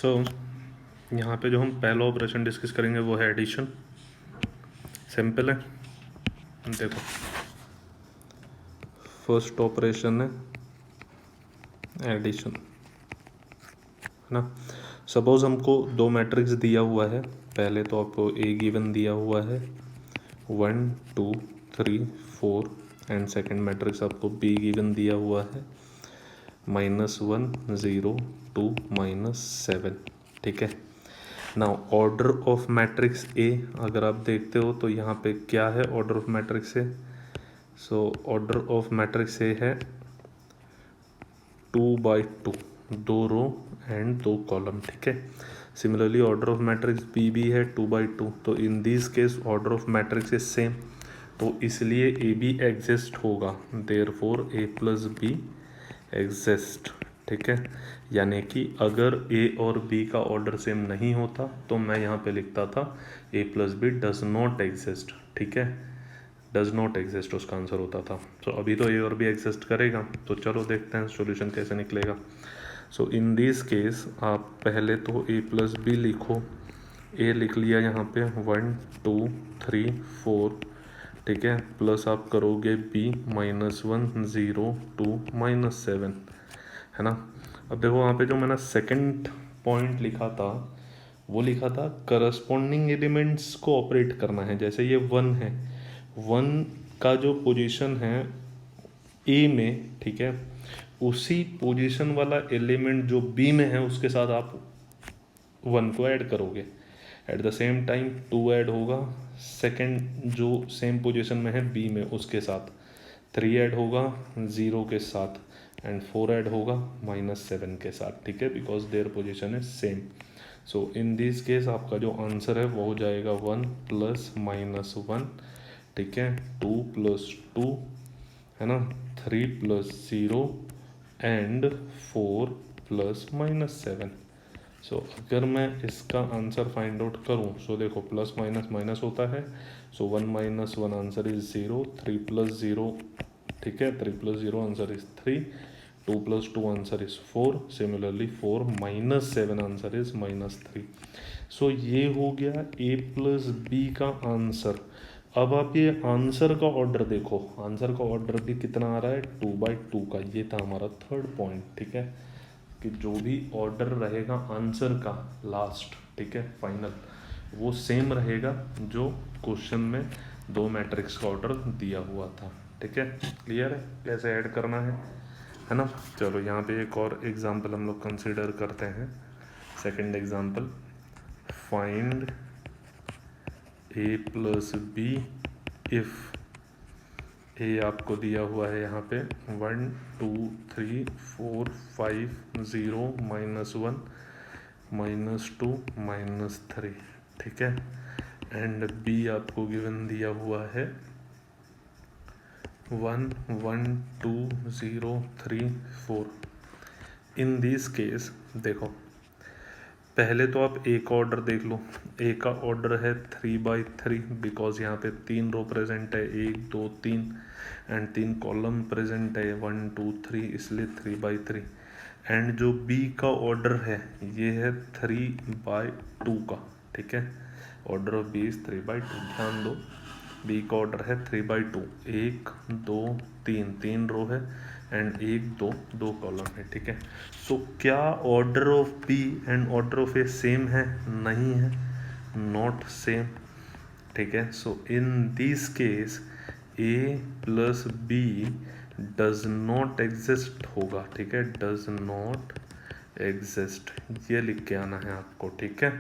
सो यहाँ पे जो हम पहला ऑपरेशन डिस्कस करेंगे वो है एडिशन। सिंपल है, देखो फर्स्ट ऑपरेशन है एडिशन, है ना। सपोज हमको दो मैट्रिक्स दिया हुआ है, पहले तो आपको ए गिवन दिया हुआ है 1 2 3 4 एंड सेकंड मैट्रिक्स आपको बी गिवन दिया हुआ है -1 0 2 -7, ठीक है। Now order of matrix A अगर आप देखते हो तो यहाँ पे क्या है order of matrix A. So order of matrix A है 2/2, 2 रो एंड 2 कॉलम, ठीक है। Similarly order of matrix B भी है 2/2, तो in this case order of matrix is same, तो इसलिए ए बी एग्जिस्ट होगा, therefore A plus B exist, ठीक है। यानी कि अगर ए और बी का ऑर्डर सेम नहीं होता तो मैं यहाँ पे लिखता था A plus B does not exist, ठीक है, डज नॉट एग्जिस्ट उसका आंसर होता था। सो अभी तो ए और बी एग्जिस्ट करेगा, तो चलो देखते हैं सॉल्यूशन कैसे निकलेगा। सो इन दिस केस आप पहले तो ए प्लस बी लिखो, ए लिख लिया यहाँ पे 1 2 3 4, ठीक है, प्लस आप करोगे बी -1 0 2 -7, है ना। अब देखो वहाँ पे जो मैंने सेकंड पॉइंट लिखा था वो लिखा था करस्पॉन्डिंग एलिमेंट्स को ऑपरेट करना है। जैसे ये 1 है, 1 का जो पोजीशन है ए में, ठीक है, उसी पोजीशन वाला एलिमेंट जो बी में है उसके साथ आप 1 को ऐड करोगे। At the same time 2 add होगा सेकंड जो सेम पोजीशन में है बी में उसके साथ, 3 ऐड होगा 0 के साथ एंड 4 ऐड होगा -7 के साथ, ठीक है, because their position is same. So in this case आपका जो आंसर है वो हो जाएगा 1 + -1, ठीक है, 2 + 2, है ना, 3 + 0 एंड 4 + -7। सो अगर मैं इसका आंसर फाइंड आउट करूँ, सो देखो प्लस माइनस माइनस होता है, सो 1 - 1 आंसर इज 0, 3 + 0, ठीक है, 3 + 0 answer is 3, 2 + 2 answer is 4, similarly 4 - 7 answer is -3। सो ये हो गया ए प्लस बी का आंसर। अब आप ये आंसर का ऑर्डर देखो, आंसर का ऑर्डर भी कितना आ रहा है 2/2 का, ये था हमारा थर्ड पॉइंट, ठीक है, कि जो भी ऑर्डर रहेगा आंसर का लास्ट, ठीक है, फाइनल, वो सेम रहेगा जो क्वेश्चन में दो मैट्रिक्स का ऑर्डर दिया हुआ था, ठीक है। क्लियर है कैसे ऐड करना है ना। चलो यहाँ पे एक और एग्जांपल हम लोग कंसीडर करते हैं। Second example, find A plus B if A आपको दिया हुआ है यहाँ पे 1 2 3 4 5 0 -1 -2 -3, ठीक है, एंड बी आपको गिवन दिया हुआ है 1 1 2 0 3 4। इन दिस केस देखो पहले तो आप ए का ऑर्डर देख लो, ए का ऑर्डर है 3/3 बिकॉज यहाँ पे 3 रो प्रेजेंट है, 1 2 3 एंड 3 कॉलम प्रेजेंट है 1 2 3, इसलिए 3/3। एंड जो बी का ऑर्डर है ये है 3/2 का, ठीक है, ऑर्डर ऑफ बी इज 3/2। ध्यान दो बी का ऑर्डर है 3/2, 1 2 3, 3 रो है एंड 1 2 2 कॉलम है, ठीक है। सो क्या order of B and order of A same है? नहीं है, नॉट सेम, ठीक है। So in this case A plus B does not exist होगा, ठीक है, डज नॉट एग्जिस्ट, ये लिख के आना है आपको, ठीक है,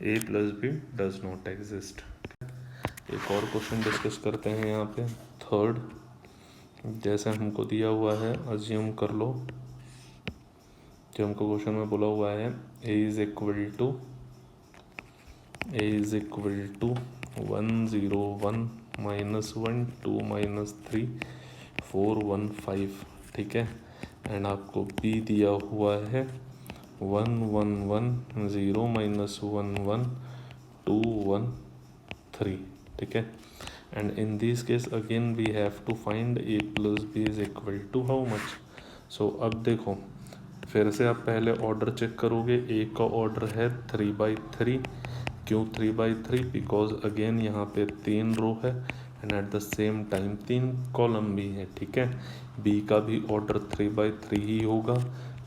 A plus B does not exist. एक और क्वेश्चन डिस्कस करते हैं यहाँ पे, थर्ड। जैसे हमको दिया हुआ है, अज्यूम कर लो जो हमको क्वेश्चन में बोला हुआ है a इज इक्वल टू 1 0 1 -1 2 -3 4 1 5, ठीक है, एंड आपको b दिया हुआ है 1 1 1 0 -1 1 2 1 3, ठीक है, and in this case again we have to find a plus b is equal to how much. so अब देखो फिर से आप पहले ऑर्डर चेक करोगे, ए का ऑर्डर है 3/3। क्यों 3/3? बिकॉज अगेन यहाँ पे 3 रो है and at the same time 3 column भी है, ठीक है। बी का भी ऑर्डर 3/3 ही होगा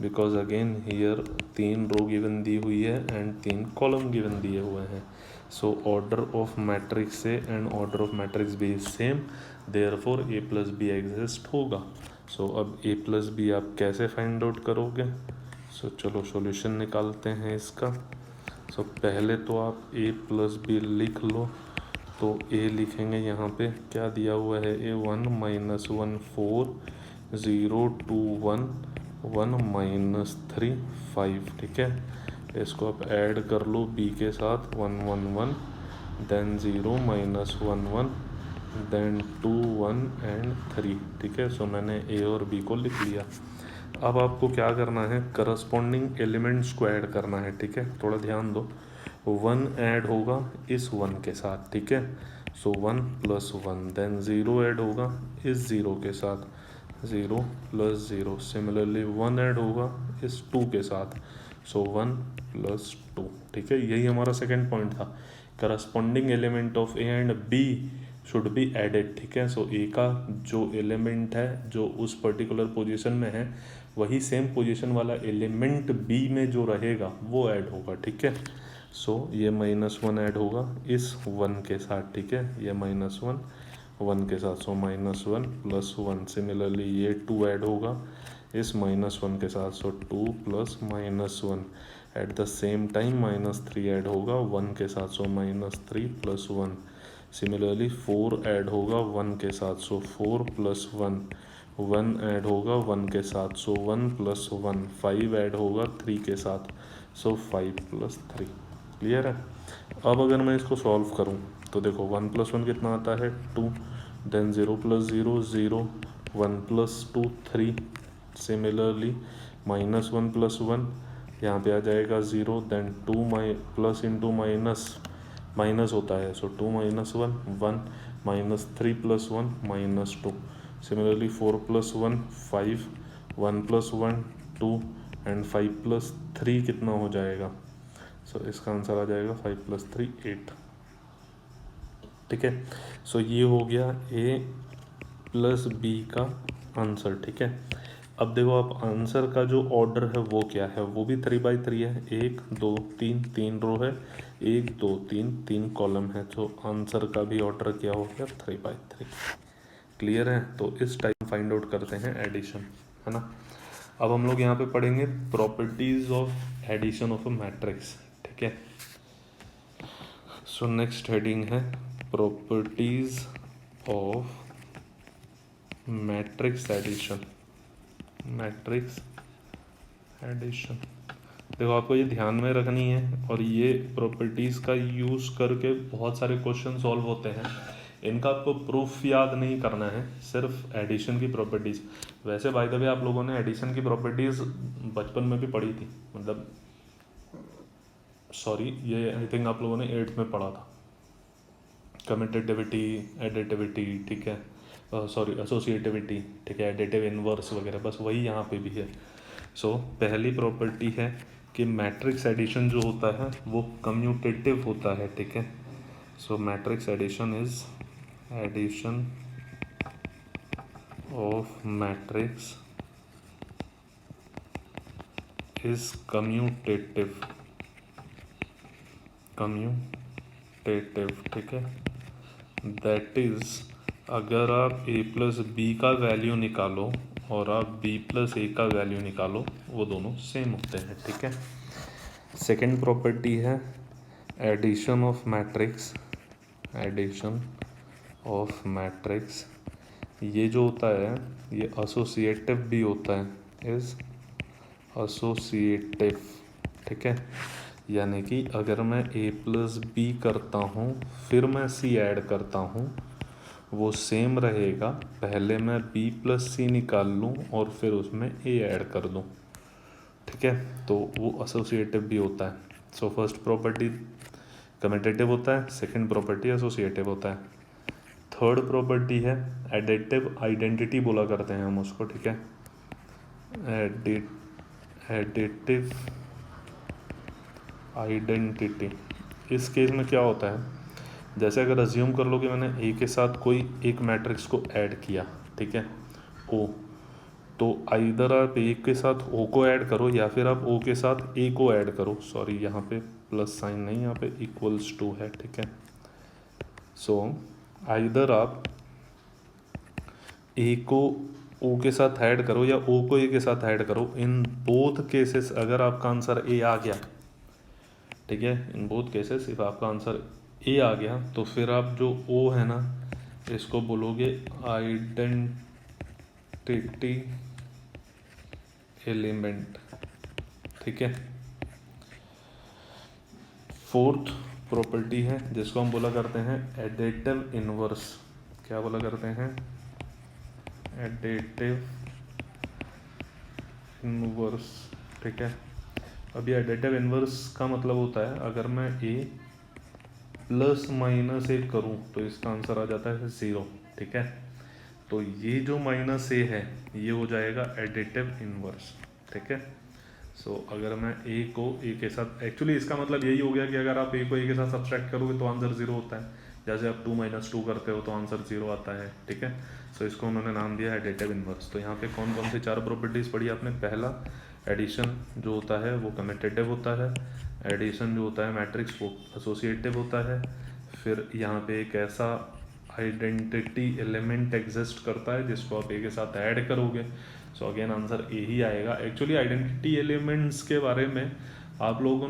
because again here 3 row given दी हुई है एंड 3 कॉलम गिवन दिए हुए हैं। So order of matrix A and order of matrix B is same, therefore A plus B exist होगा। सो अब ए प्लस बी आप कैसे फाइंड आउट करोगे? सो चलो सॉल्यूशन निकालते हैं इसका। सो पहले तो आप ए प्लस बी लिख लो। तो ए लिखेंगे, यहाँ पे क्या दिया हुआ है, ए 1 -1 4 0 2 1 1 -3 5, ठीक है। इसको आप ऐड कर लो बी के साथ, 1 1 1 देन 0 -1 1 देन 2 1 एंड 3, ठीक है। सो मैंने ए और बी को लिख लिया। अब आपको क्या करना है, करस्पॉन्डिंग एलिमेंट्स को ऐड करना है, ठीक है। थोड़ा ध्यान दो, 1 ऐड होगा इस 1 के साथ, ठीक है। सो 1 + 1 देन 0 ऐड होगा इस 0 के साथ, 0 + 0। सिमिलरली 1 ऐड होगा इस 2 के साथ, सो 1 + 2, ठीक है। यही हमारा सेकेंड पॉइंट था, corresponding element of A and B should be added, ठीक है। सो ए का जो एलिमेंट है जो उस पर्टिकुलर पोजीशन में है, वही सेम पोजीशन वाला एलिमेंट बी में जो रहेगा वो ऐड होगा, ठीक है। सो ये -1 ऐड होगा इस 1 के साथ, ठीक है। ये -1 1 के साथ, सो -1 + 1। सिमिलरली ये 2 ऐड होगा इस -1 के साथ, सो 2 + -1। At the same time -3 add होगा 1 के साथ, सो -3 + 1। सिमिलरली 4 ऐड होगा 1 के साथ, सो 4 + 1। 1 ऐड होगा 1 के साथ, सो 1 + 1। 5 ऐड होगा 3 के साथ, सो 5 + 3। क्लियर है? अब अगर मैं इसको सॉल्व करूं तो देखो 1 + 1 कितना आता है, 2, देन 0 + 0 0, 1 + 2 3। सिमिलरली -1 + 1 यहाँ पे आ जाएगा 0, देन 2 प्लस इंटू माइनस होता है, सो 2 - 1 1 -3 + 1 -2। सिमिलरली 4 + 1 5, 1 + 1 2 एंड 5 + 3 कितना हो जाएगा? सो इसका आंसर आ जाएगा 5 + 3 8, ठीक है। सो ये हो गया ए प्लस बी का आंसर, ठीक है। अब देखो आप आंसर का जो ऑर्डर है वो क्या है, वो भी 3/3 है। 1 2 3 3 रो है, 1 2 3 3 कॉलम है, तो आंसर का भी ऑर्डर क्या हो गया, 3/3। क्लियर है? तो इस टाइम फाइंड आउट करते हैं एडिशन, है ना। अब हम लोग यहाँ पे पढ़ेंगे properties of addition of a matrix, ठीक है। सो नेक्स्ट हेडिंग है properties of matrix addition. Matrix addition देखो आपको ये ध्यान में रखनी है, और ये प्रॉपर्टीज़ का यूज़ करके बहुत सारे क्वेश्चन सॉल्व होते हैं। इनका आपको प्रूफ याद नहीं करना है, सिर्फ एडिशन की प्रॉपर्टीज़। वैसे बाय द वे आप लोगों ने एडिशन की प्रॉपर्टीज़ बचपन में भी पढ़ी थी, मतलब सॉरी ये आई थिंक आप लोगों ने 8th में पढ़ा था, कम्यूटेटिविटी, एडिटिविटी, ठीक है, सॉरी एसोसिएटिविटी, ठीक है, एडिटिव इनवर्स वगैरह, बस वही यहाँ पे भी है। सो पहली प्रॉपर्टी है कि मैट्रिक्स एडिशन जो होता है वो कम्यूटेटिव होता है, ठीक है। So matrix addition is addition of matrix is commutative, ठीक है। दैट इज अगर आप a + b का वैल्यू निकालो और आप b + a का वैल्यू निकालो, वो दोनों सेम होते हैं, ठीक है। सेकेंड प्रॉपर्टी है addition of matrix. Addition of matrix ये जो होता है ये एसोसिएटिव भी होता है, इज एसोसिएटिव, ठीक है। यानी कि अगर मैं a + b करता हूँ फिर मैं c ऐड करता हूँ, वो सेम रहेगा। पहले मैं b + c निकाल लूँ और फिर उसमें a ऐड कर दूँ, ठीक है, तो वो एसोसिएटिव भी होता है। सो फर्स्ट प्रॉपर्टी कम्यूटेटिव होता है, सेकंड प्रॉपर्टी एसोसिएटिव होता है। थर्ड प्रॉपर्टी है एडिटिव आइडेंटिटी बोला करते हैं हम उसको, ठीक है। Additive identity. इस केस में क्या होता है, जैसे अगर अज्यूम कर लो कि मैंने ए के साथ कोई एक मैट्रिक्स को ऐड किया, ठीक है, ओ, तो आइदर आप ए के साथ ओ को ऐड करो या फिर आप ओ के साथ ए को ऐड करो। सॉरी, यहाँ पे प्लस साइन नहीं, यहाँ पे इक्वल्स टू है, ठीक है। सो आइदर आप ए को ओ के साथ ऐड करो या ओ को ए के साथ ऐड करो। इन बोथ केसेस अगर आपका आंसर ए आ गया, ठीक है, इन बोथ केसेस इफ आपका आंसर ए आ गया तो फिर आप जो ओ है ना, इसको बोलोगे आइडेंटिटी एलिमेंट, ठीक है। फोर्थ प्रॉपर्टी है जिसको हम बोला करते हैं एडिटिव इनवर्स। क्या बोला करते हैं? एडिटिव इनवर्स, ठीक है। अब ये एडिटिव इनवर्स का मतलब होता है अगर मैं ए प्लस माइनस ए करूँ तो इसका आंसर आ जाता है 0, ठीक है। तो ये जो माइनस ए है ये हो जाएगा एडिटिव इनवर्स, ठीक है। सो अगर मैं ए को ए के साथ, एक्चुअली इसका मतलब यही हो गया कि अगर आप ए को ए के साथ सब्सट्रैक्ट करोगे तो आंसर 0 होता है। जैसे आप 2 - 2 करते हो तो आंसर 0 आता है, ठीक है। सो इसको उन्होंने नाम दिया एडिटिव इनवर्स। तो यहाँ पे कौन कौन सी 4 प्रॉपर्टीज़ पढ़ी आपने? पहला, एडिशन जो होता है वो कम्यूटेटिव होता है। एडिशन जो होता है मैट्रिक्स वो एसोसिएटिव होता है। फिर यहाँ पे एक ऐसा आइडेंटिटी एलिमेंट एग्जिस्ट करता है जिसको आप ए के साथ ऐड करोगे। सो अगेन आंसर ए ही आएगा। एक्चुअली आइडेंटिटी एलिमेंट्स के बारे में आप लोगों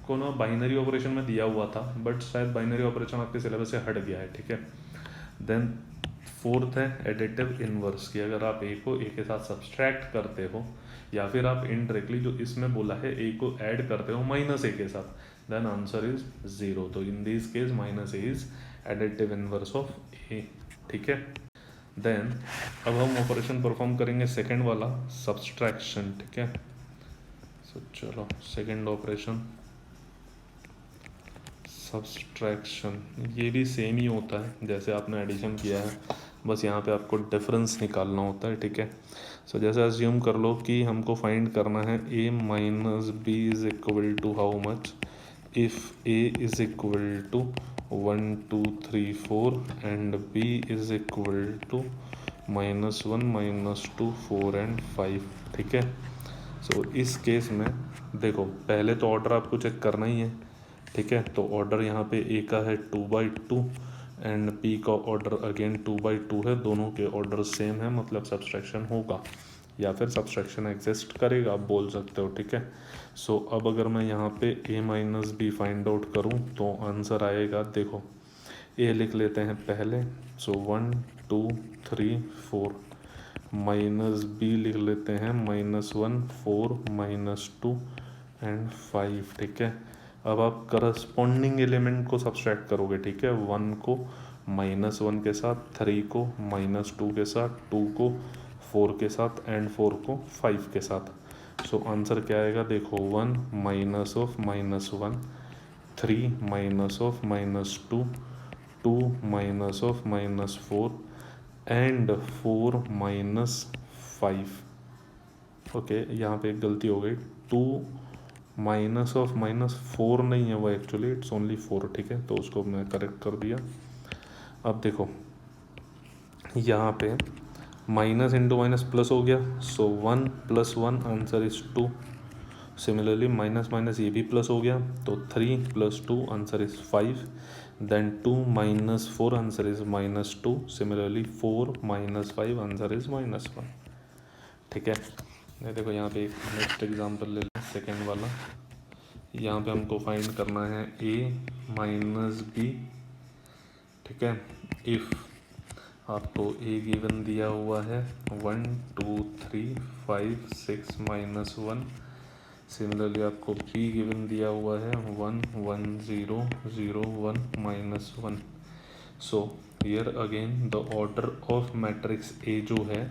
को ना बाइनरी ऑपरेशन में दिया हुआ था, बट शायद बाइनरी ऑपरेशन आपके सिलेबस से हट गया है, ठीक है। देन फोर्थ है एडिटिव इनवर्स, कि अगर आप ए को ए के साथ सब्सट्रैक्ट करते हो या फिर आप इनडायरेक्टली जो इसमें बोला है ए को ऐड करते हो माइनस ए के साथ, देन आंसर इज 0। तो in this case minus A is additive inverse of A, ठीक है। देन अब हम ऑपरेशन परफॉर्म करेंगे सेकेंड वाला, सब्सट्रैक्शन, ठीक है। सो चलो सेकेंड ऑपरेशन सब्सट्रैक्शन, ये भी सेम ही होता है जैसे आपने एडिशन किया है, बस यहाँ पे आपको डिफरेंस निकालना होता है, ठीक है। सो जैसे अज्यूम कर लो कि हमको फाइंड करना है a minus B is equal to how much, if a is equal to 1 2 3 4 and b is equal to -1 -2 4 and 5, ठीक है। सो इस केस में देखो पहले तो ऑर्डर आपको चेक करना ही है, ठीक है। तो ऑर्डर यहाँ पे ए का है 2/2 एंड पी का ऑर्डर अगेन 2/2 है, दोनों के ऑर्डर सेम है, मतलब सब्सट्रैक्शन होगा या फिर सब्सट्रैक्शन एग्जिस्ट करेगा, आप बोल सकते हो, ठीक है। सो अब अगर मैं यहाँ पे a minus B find out करूँ तो आंसर आएगा, देखो a लिख लेते हैं पहले, सो 1 2 3 4, माइनस बी लिख लेते हैं -1 4 -2 एंड 5, ठीक है। अब आप करस्पॉन्डिंग एलिमेंट को सब्सट्रैक्ट करोगे, ठीक है। 1 को -1 के साथ, 3 को -2 के साथ, 2 को 4 के साथ एंड 4 को 5 के साथ। सो आंसर क्या आएगा? देखो 1 minus of -1, 3 minus of -2, 2 minus of -4 and 4 -5। Okay, यहाँ पे एक गलती हो गई, 2 माइनस ऑफ -4 नहीं है वो, एक्चुअली इट्स ओनली 4, ठीक है। तो उसको मैं करेक्ट कर दिया। अब देखो यहाँ पे माइनस इंटू माइनस प्लस हो गया, so 1 + 1 answer is 2। Similarly minus minus ये भी प्लस हो गया, तो 3 + 2 answer is 5। Then 2 - 4 answer is -2। Similarly 4 - 5 answer is -1, ठीक है। ये देखो यहाँ पे एक नेक्स्ट एग्जांपल ले लें, सेकेंड वाला। यहाँ पे हमको फाइंड करना है a माइनस बी, ठीक है। इफ़ आपको a गिवन दिया हुआ है 1 2 3 5 6 -1, सिमिलरली आपको b गिवन दिया हुआ है 1 1 0 0 1 -1। So here again the order of matrix a जो है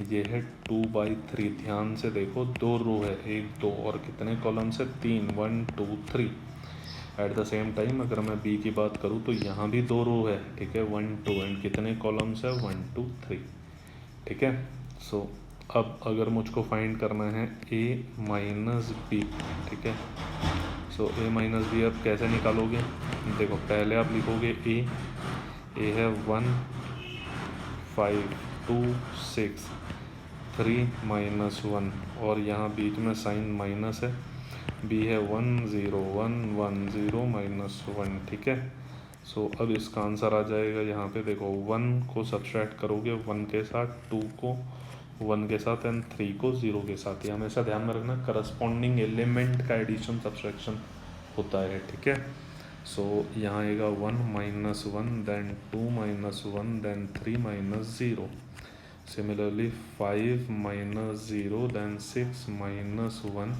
ये है 2/3। ध्यान से देखो, 2 रो है, 1 2 और कितने कॉलम्स है? 3, 1 2 3। एट द सेम टाइम अगर मैं बी की बात करूँ तो यहाँ भी 2 रो है, ठीक है, 1 2 एंड कितने कॉलम्स है? 1 2 3, ठीक है। सो अब अगर मुझको फाइंड करना है a माइनस बी, ठीक है, सो a माइनस बी अब कैसे निकालोगे? देखो पहले आप लिखोगे a है 1 5 2 6 3 माइनस 1 और यहाँ बीच में साइन माइनस है, b है 1 0 1 1 0 माइनस 1, ठीक है। सो अब इसका आंसर आ जाएगा यहाँ पे, देखो 1 को सब्सट्रैक्ट करोगे 1 के साथ, 2 को 1 के साथ एंड 3 को 0 के साथ। ये हमेशा ध्यान में रखना, करस्पॉन्डिंग एलिमेंट का एडिशन सब्सट्रैक्शन होता है, ठीक है। सो यहाँ आएगा 1 minus 1 then 2 minus 1 then 3 minus 0। Similarly 5 minus 0 then 6 minus 1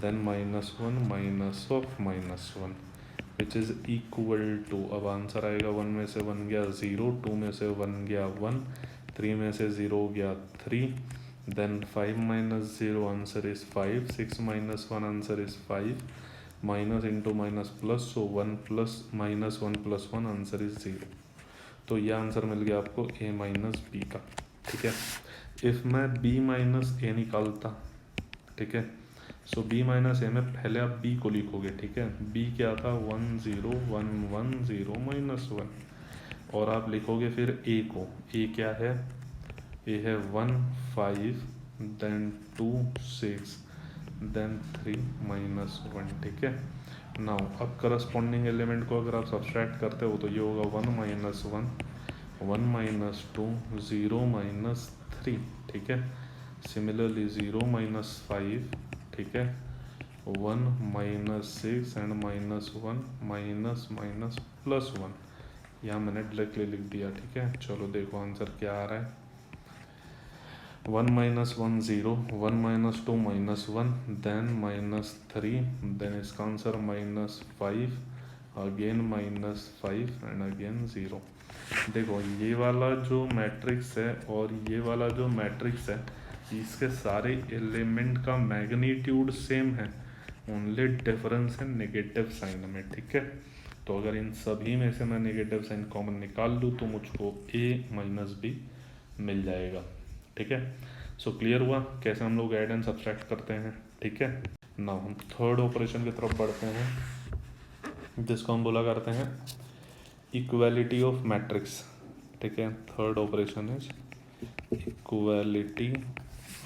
then minus 1 minus of minus 1 which is equal to, अब आंसर आएगा 1 में से 1 गया 0, 2 में से 1 गया 1, 3 में से 0 गया 3, then 5 minus 0 answer is 5, 6 minus 1 answer is 5, minus into minus plus, so 1 plus minus 1 plus 1 answer is 0। तो यह आंसर मिल गया आपको a माइनस बी का, ठीक है। इफ़ मैं b माइनस ए निकालता, ठीक है, सो b माइनस ए में पहले आप b को लिखोगे, ठीक है। b क्या था 1 0 1 1 0 माइनस 1 और आप लिखोगे फिर a को, a क्या है, a है 1 5 देन 2 6 देन 3 माइनस 1, ठीक है। नाउ अब करस्पॉन्डिंग एलिमेंट को अगर आप सब्सट्रैक्ट करते हो तो ये होगा 1 माइनस 1 1 माइनस 2 0 माइनस 3, ठीक है। सिमिलरली 0 माइनस 5, ठीक है, 1 minus 6 and minus 1 minus minus plus 1, यहाँ मैंने डायरेक्टली लिख दिया, ठीक है। चलो देखो आंसर क्या आ रहा है, 1 minus 1 0 1 minus 2 minus 1 then minus 3 then इसका answer minus 5 again minus 5 and again 0। देखो ये वाला जो मैट्रिक्स है और ये वाला जो मैट्रिक्स है, इसके सारे एलिमेंट का मैग्नीट्यूड सेम है, ओनली डिफरेंस है नेगेटिव साइन में, ठीक है। तो अगर इन सभी में से मैं नेगेटिव साइन कॉमन निकाल लूँ तो मुझको a माइनस बी मिल जाएगा, ठीक है। सो क्लियर हुआ कैसे हम लोग ऐड एंड सब्सट्रैक्ट करते हैं, ठीक है। नाउ हम थर्ड ऑपरेशन की तरफ बढ़ते हैं जिसको हम बोला करते हैं इक्वालिटी ऑफ मैट्रिक्स, ठीक है। Third operation is equality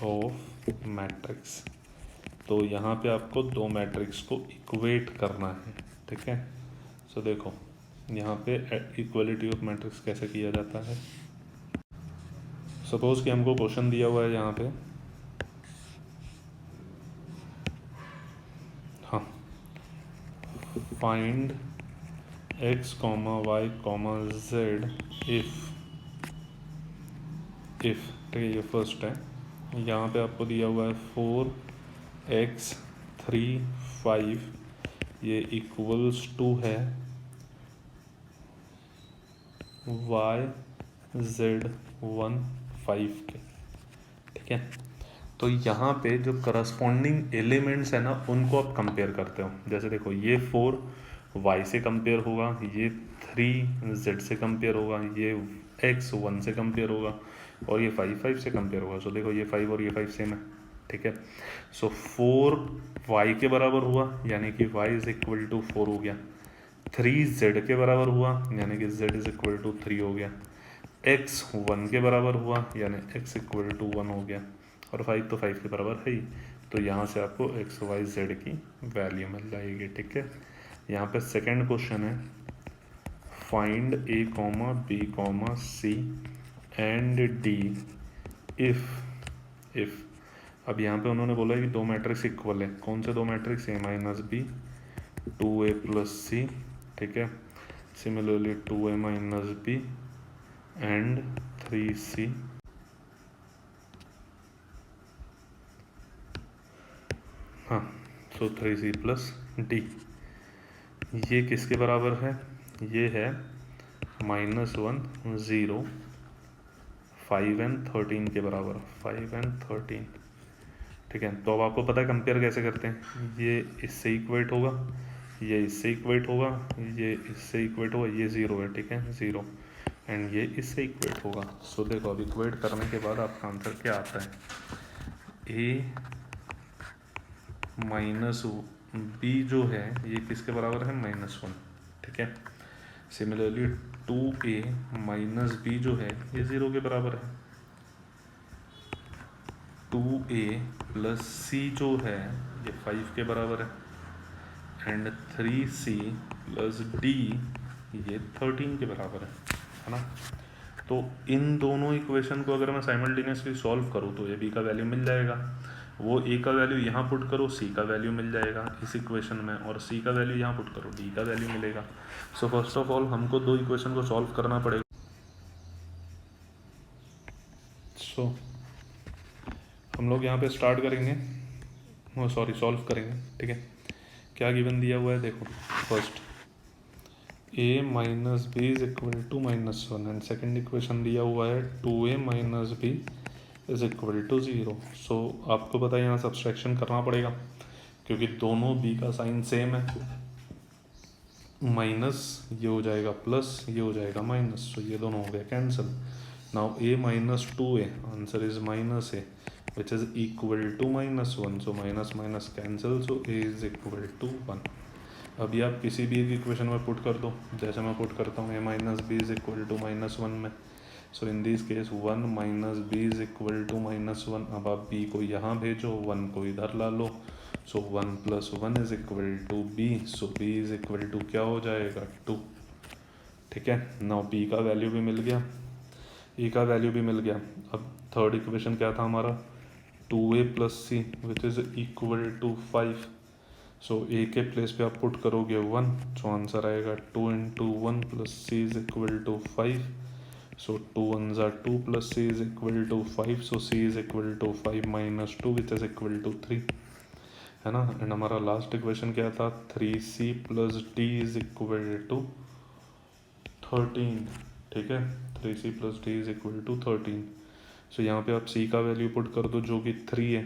of matrix. तो यहाँ पे आपको दो मैट्रिक्स को इक्वेट करना है, ठीक है। सो देखो यहाँ पे इक्वालिटी ऑफ मैट्रिक्स कैसे किया जाता है। सपोज कि हमको क्वेश्चन दिया हुआ है यहाँ पे, हाँ, find x, y, z if, ठीक है, ये फर्स्ट है। यहाँ पे आपको दिया हुआ है 4x 3 5, ये इक्वल्स टू है y z 1 5 के, ठीक है। तो यहाँ पे जो करस्पॉन्डिंग एलिमेंट्स है ना उनको आप कंपेयर करते हो। जैसे देखो ये 4 y से कंपेयर होगा, ये 3 z से कंपेयर होगा, ये x 1 से कंपेयर होगा और ये 5 5 से कंपेयर होगा। सो देखो ये 5 और ये 5 सेम है, ठीक है। सो 4 y के बराबर हुआ यानी कि y इज इक्वल टू 4 हो गया, 3 z के बराबर हुआ यानी कि z इज इक्वल टू 3 हो गया, x 1 के बराबर हुआ यानी x इक्वल टू 1 हो गया और 5 तो 5 के बराबर है ही। तो यहाँ से आपको x y z की वैल्यू मिल जाएगी, ठीक है। यहाँ पे सेकंड क्वेश्चन है find a, b, c and d if. अब यहाँ पे उन्होंने बोला है कि दो मैट्रिक्स इक्वल है। कौन से दो matrix, a minus B 2a plus C, ठीक है। Similarly 2a minus B and 3c, हाँ, सो 3c प्लस डी। ये किसके बराबर है, ये है -1 0 5 एंड 13 के बराबर, 5 एंड 13, ठीक है। तो अब आपको पता है कंपेयर कैसे करते हैं, ये इससे इक्वेट होगा, ये इससे इक्वेट होगा, ये इससे इक्वेट होगा, ये 0 है, ठीक है, 0। एंड ये इससे इक्वेट होगा। सो देखो अब इक्वेट करने के बाद आपका आंसर क्या आता है, ए माइनस बी जो है ये किसके बराबर है, -1, ठीक है। सिमिलरली 2a माइनस बी जो है ये 0 के बराबर है। 2a प्लस सी जो है ये 5 के बराबर है। एंड 3c प्लस डी ये 13 के बराबर है ना। तो इन दोनों इक्वेशन को अगर मैं साइमल्टेनियसली सॉल्व करूँ तो ये बी का वैल्यू मिल जाएगा, वो ए का वैल्यू यहाँ पुट करो सी का वैल्यू मिल जाएगा इस इक्वेशन में, और सी का वैल्यू यहाँ पुट करो डी का वैल्यू मिलेगा। सो फर्स्ट ऑफ ऑल हमको दो इक्वेशन को सॉल्व करना पड़ेगा। सो हम लोग यहाँ पे स्टार्ट करेंगे, सॉल्व करेंगे, ठीक है। क्या गिवन दिया हुआ है देखो, first a minus B is equal to -1 and second equation दिया हुआ है 2a minus B is equal to 0। So आपको पता है यहाँ सब्सट्रैक्शन करना पड़ेगा क्योंकि दोनों b का साइन सेम है, माइनस ये हो जाएगा प्लस, ये हो जाएगा माइनस, सो ये दोनों हो गए cancel. Now a minus 2a answer is -a which is equal to -1, so minus minus cancel, so a is equal to 1। अभी आप किसी भी एक इक्वेशन में पुट कर दो, जैसे मैं पुट करता हूँ a minus B is equal to -1 में, so in this case 1 minus B is equal to -1। अब आप b को यहाँ भेजो, 1 को इधर ला लो, so 1 plus 1 is equal to b, so b is equal to क्या हो जाएगा 2, ठीक है। नाउ b का वैल्यू भी मिल गया, e का वैल्यू भी मिल गया। अब थर्ड इक्वेशन क्या था हमारा, 2a plus C which is equal to 5, so A के प्लेस पे आप पुट करोगे 1, सो आंसर आएगा 2 into 1 plus C is equal to 5, so 2 1s are 2 plus C is equal to 5, so C is equal to 5 minus 2 which is equal to 3, है ना। And हमारा last equation क्या था, 3c plus D is equal to 13, ठीक है। 3c plus D is equal to 13, so यहाँ पे आप c का वैल्यू पुट कर दो जो कि 3 है,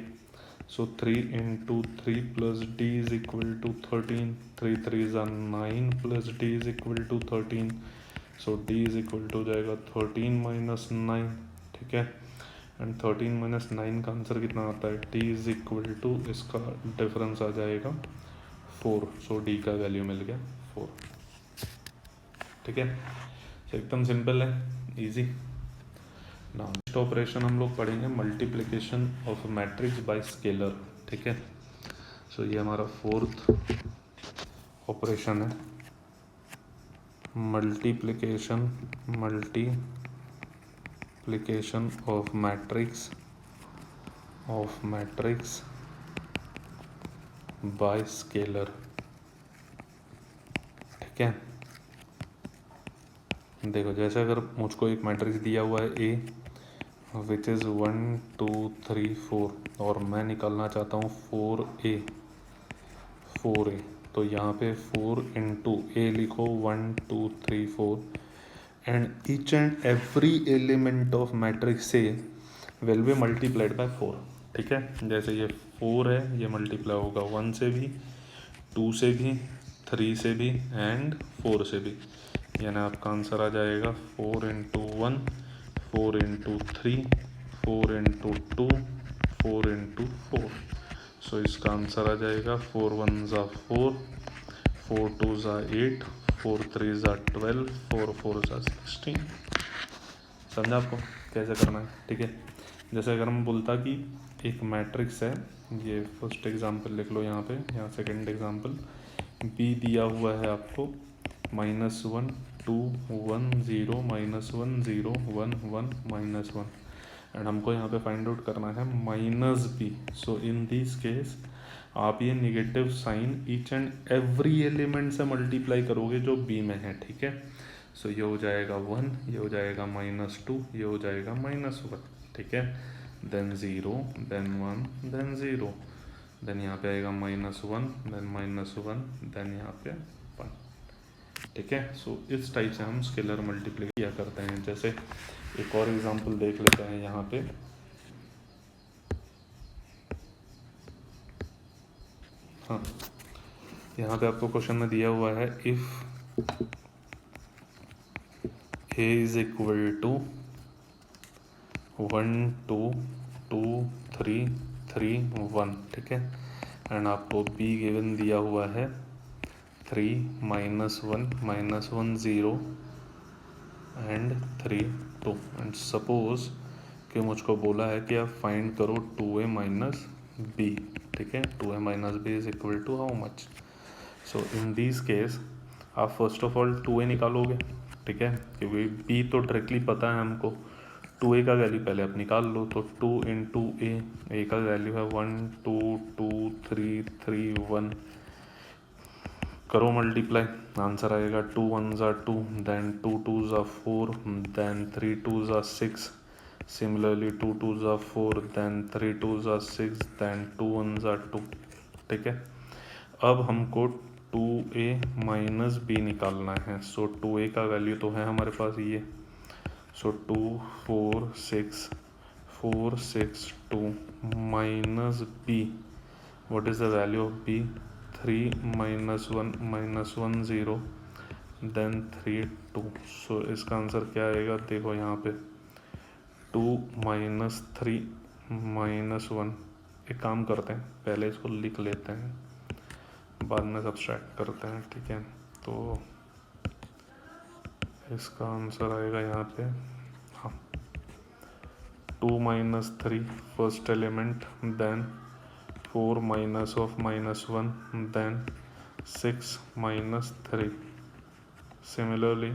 so 3 into 3 plus D is equal to 13, 3 3 9 plus D is equal to 13, so D is equal to जाएगा 13 माइनस 9, ठीक है। एंड 13 माइनस 9 का आंसर कितना आता है, डी इज इक्वल टू इसका डिफरेंस आ जाएगा 4, सो डी का वैल्यू मिल गया 4, ठीक है। एकदम सिंपल है, इजी। नेक्स्ट ऑपरेशन हम लोग पढ़ेंगे multiplication of matrix bye scalar, ठीक है। सो ये हमारा फोर्थ ऑपरेशन है, multiplication of matrix bye scalar, ठीक है। देखो जैसे अगर मुझको एक मैट्रिक्स दिया हुआ है ए विच इज़ 1 2 3 4 और मैं निकालना चाहता हूँ 4a, तो यहाँ पे 4 इंटू ए लिखो 1 2 3 4 and each and every element of matrix A will be multiplied by 4, ठीक है। जैसे ये 4 है, ये मल्टीप्लाई होगा 1 से भी, 2 से भी, 3 से भी एंड 4 से भी, यानी आपका आंसर आ जाएगा 4 इंटू 1, 4 इंटू 3, 4 इंटू 2, 4 इंटू 4, सो इसका आंसर आ जाएगा 4 1s are 4, 4 2s are 8, 4 3s are 12, 4 4s are 16। समझा आपको कैसे करना है, ठीक है। जैसे अगर हम बोलता कि एक मैट्रिक्स है, ये फर्स्ट एग्जांपल लिख लो यहाँ पे, यहाँ सेकेंड एग्जांपल, बी दिया हुआ है आपको -1 2 1 0 -1 0 1 1 -1 एंड हमको यहाँ पे फाइंड आउट करना है -b। So in this case आप ये negative sign each and every element से मल्टीप्लाई करोगे जो b में है, ठीक है। सो ये हो जाएगा 1, ये हो जाएगा -2, ये हो जाएगा -1, ठीक है। देन 0, देन 1, देन 0, देन यहाँ पे आएगा -1, देन -1, देन यहाँ पे 1, ठीक है। सो इस टाइप से हम स्केलर मल्टीप्लाई किया करते हैं। जैसे एक और एग्जांपल देख लेते हैं यहाँ पे, हाँ यहाँ पे आपको क्वेश्चन में दिया हुआ है A इज इक्वल टू 1 2 2 3 3 1, ठीक है। एंड आपको B गिवन दिया हुआ है 3 -1 -1 0 एंड 3 2। एंड सपोज कि मुझको बोला है कि आप फाइंड करो 2A माइनस B, ठीक है। 2A minus B is equal to how much. So in this case आप फर्स्ट ऑफ ऑल 2A निकालोगे, ठीक है, क्योंकि B तो डायरेक्टली पता है हमको। 2A का वैल्यू पहले आप निकाल लो, तो 2 इंटू A का वैल्यू है 1 2 2 3 3 1, करो मल्टीप्लाई, आंसर आएगा 2 1 ज़ा 2, देन 2 2 ज़ा 4, देन 3 2 ज़ा 6, सिमिलरली 2 2 ज़ा 4, देन 3 2 ज़ा 6, देन 2 1 ज़ा 2, ठीक है। अब हमको 2A माइनस B निकालना है। सो 2A का वैल्यू तो है हमारे पास ये, सो 2 4 6 4 6 2 minus B, what is the value of B, 3 -1 -1 0, then 3 2। So इसका आंसर क्या आएगा, देखो यहाँ पे 2 -3 -1। एक काम करते हैं, पहले इसको लिख लेते हैं, बाद में सब्सट्रैक्ट करते हैं, ठीक है। तो इसका आंसर आएगा यहाँ पे, हाँ, 2 -3 first element, then 4 minus of -1, then 6 -3, similarly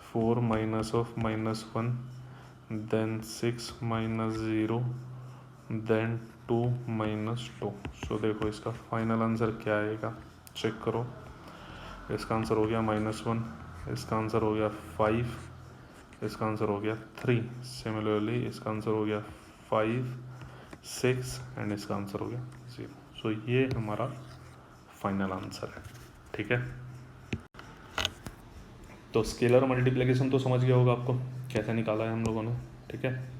4 minus of -1, then 6 -0, then 2 -2। So देखो इसका फाइनल आंसर क्या आएगा, चेक करो। इसका आंसर हो गया -1, इसका आंसर हो गया 5, इसका आंसर हो गया 3, सिमिलरली इसका आंसर हो गया 5 6 एंड इसका आंसर हो गया 0। सो ये हमारा फाइनल आंसर है, ठीक है। तो स्केलर मल्टीप्लिकेशन तो समझ गया होगा आपको कैसे निकाला है हम लोगों ने, ठीक है।